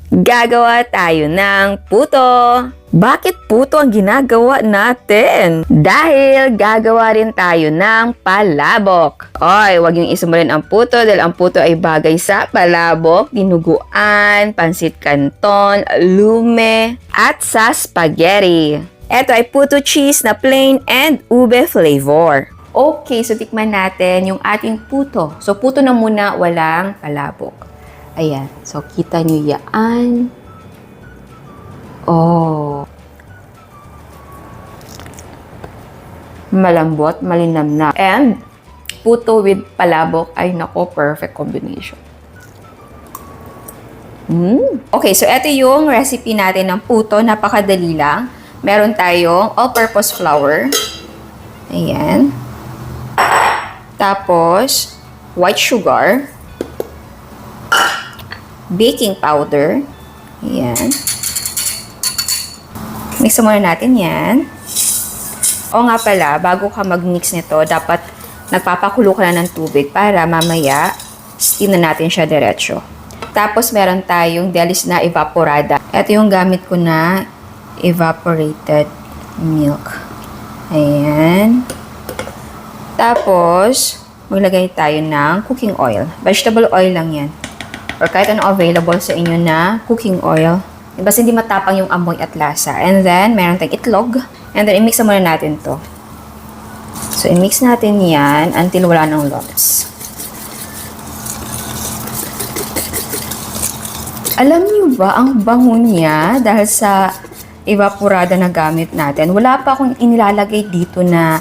Gagawa tayo ng puto. Bakit puto ang ginagawa natin? Dahil gagawa rin tayo ng palabok. Oy, wag yung isumulin ang puto dahil ang puto ay bagay sa palabok, dinuguan, pansit canton, lume, at sa spaghetti. Ito ay puto cheese na plain and ube flavor. Okay, so tikman natin yung ating puto. So puto na muna, walang palabok. Ayan, so kita nyo yan. Oh. Malambot, malinamnam. And puto with palabok ay nako, perfect combination. Okay, so ito yung recipe natin ng puto. Napakadali lang. Meron tayong all-purpose flour. Ayan. Tapos, white sugar. Baking powder. Ayan. Mix muna natin yan. O nga pala, bago ka mag-mix nito, dapat nagpapakulo ka na ng tubig para mamaya steam na natin siya diretso. Tapos meron tayong delis na evaporada. Ito yung gamit ko na evaporated milk. Ayan. Tapos, maglagay tayo ng cooking oil. Vegetable oil lang yan. Or kahit ano available sa inyo na cooking oil. Basta hindi matapang yung amoy at lasa. And then, meron tayong itlog. And then, i-mix na muna natin to. So, i-mix natin yan until wala ng lumps. Alam niyo ba, ang bango niya dahil sa evaporada na gamit natin. Wala pa akong inilalagay dito na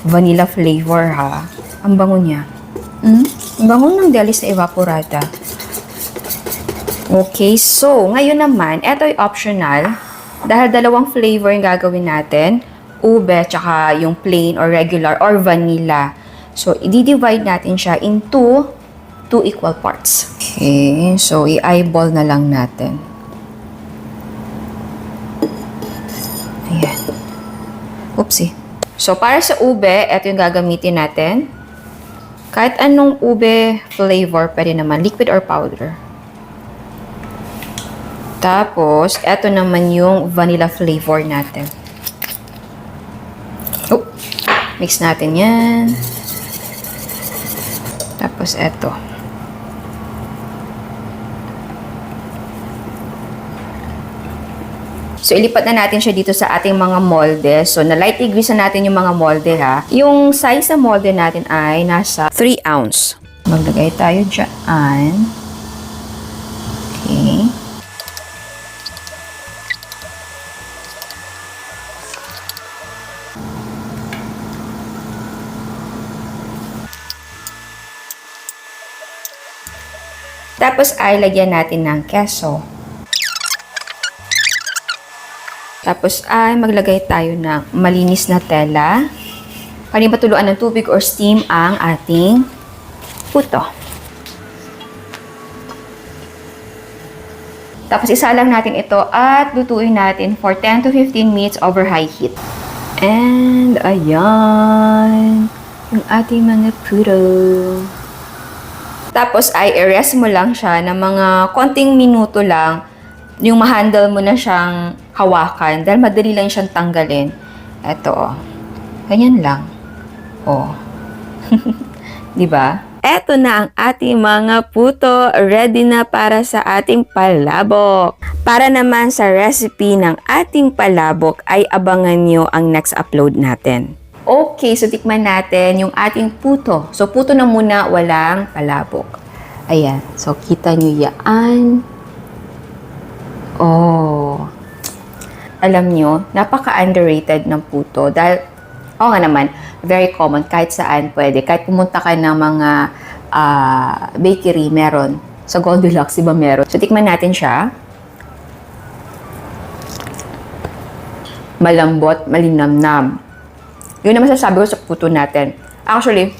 vanilla flavor, ha. Ang bango niya. Ang bango ng delis na evaporada. Okay, so, ngayon naman, ito ay optional. Dahil dalawang flavor yung gagawin natin. Ube, tsaka yung plain or regular or vanilla. So, i-divide natin siya into 2 equal parts. Okay, so i-eyeball na lang natin. Ayan. Oopsie. So, para sa ube, ito yung gagamitin natin. Kahit anong ube flavor, pwede naman, liquid or powder. Tapos, ito naman yung vanilla flavor natin. Oh, mix natin yan. Tapos, ito. So, ilipat na natin siya dito sa ating mga molde. So, na-lightly grease na natin yung mga molde, ha. Yung size ng molde natin ay nasa 3 ounce. Maglagay tayo dyan. Okay. Tapos, ay lagyan natin ng keso. Tapos ay maglagay tayo ng malinis na tela. Panipatuluan ng tubig or steam ang ating puto. Tapos isalang natin ito at lutuin natin for 10 to 15 minutes over high heat. And ayan, yung ating mga puto. Tapos ay i-rest mo lang siya ng mga konting minuto lang. Yung ma-handle mo na siyang hawakan dahil madali lang siyang tanggalin. Ito, oh. Ganyan lang. Oh. Diba? Eto na ang ating mga puto. Ready na para sa ating palabok. Para naman sa recipe ng ating palabok ay abangan nyo ang next upload natin. Okay, so tikman natin yung ating puto. So, puto na muna, walang palabok. Ayan. So, kita nyo yan. Oh, alam nyo, napaka-underrated ng puto dahil, nga naman, very common, kahit saan pwede. Kahit pumunta ka ng mga bakery, meron. Sa Goldilocks, diba meron? So, tikman natin siya. Malambot, malinamnam. Yun naman sasabi ko sa puto natin. Actually,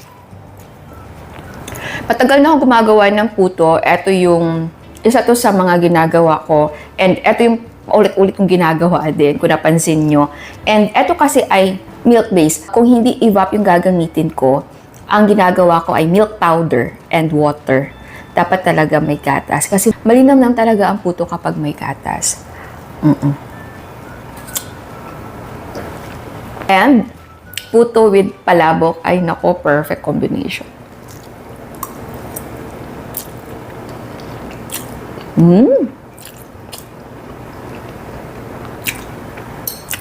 patagal na akong gumagawa ng puto. Ito yung isa to sa mga ginagawa ko. And ito yung ulit-ulit kong ginagawa din, kung napansin nyo. And ito kasi ay milk-based. Kung hindi evap yung gagamitin ko, ang ginagawa ko ay milk powder and water. dapat talaga may gatas. Kasi malinamnam talaga ang puto kapag may gatas. And puto with palabok ay nako, perfect combination.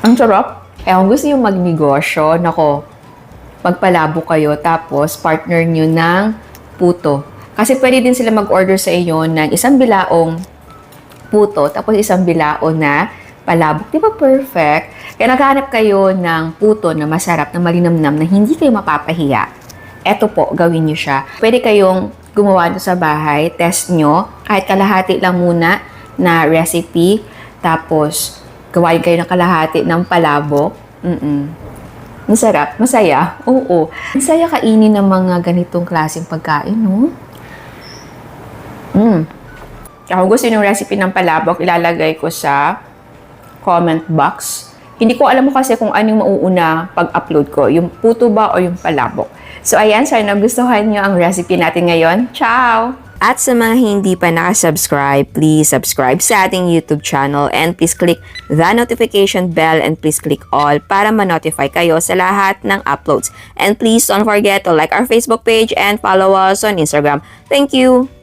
Ang sarap. Kung gusto nyo magnegosyo, nako, magpalabo kayo tapos partner nyo ng puto. Kasi pwede din sila mag-order sa inyo ng isang bilaong puto tapos isang bilao na palabok. Di ba perfect? Kaya naghahanap kayo ng puto na masarap, na malinamnam, na hindi kayo mapapahiya. Eto po, gawin nyo siya. Pwede kayong gumawa ito sa bahay, test nyo, kahit kalahati lang muna na recipe, tapos gawain kayo ng kalahati ng palabok. Masarap, masaya. Oo. Masaya kainin ng mga ganitong klaseng pagkain, no? Kung gusto nyo yung recipe ng palabok, ilalagay ko sa comment box. Hindi ko alam mo kasi kung anong mauuna pag-upload ko, yung puto ba o yung palabok. So ayan, sana nagustuhan nyo ang recipe natin ngayon. Ciao! At sa mga hindi pa nakasubscribe, please subscribe sa ating YouTube channel and please click the notification bell and please click all para ma-notify kayo sa lahat ng uploads. And please don't forget to like our Facebook page and follow us on Instagram. Thank you!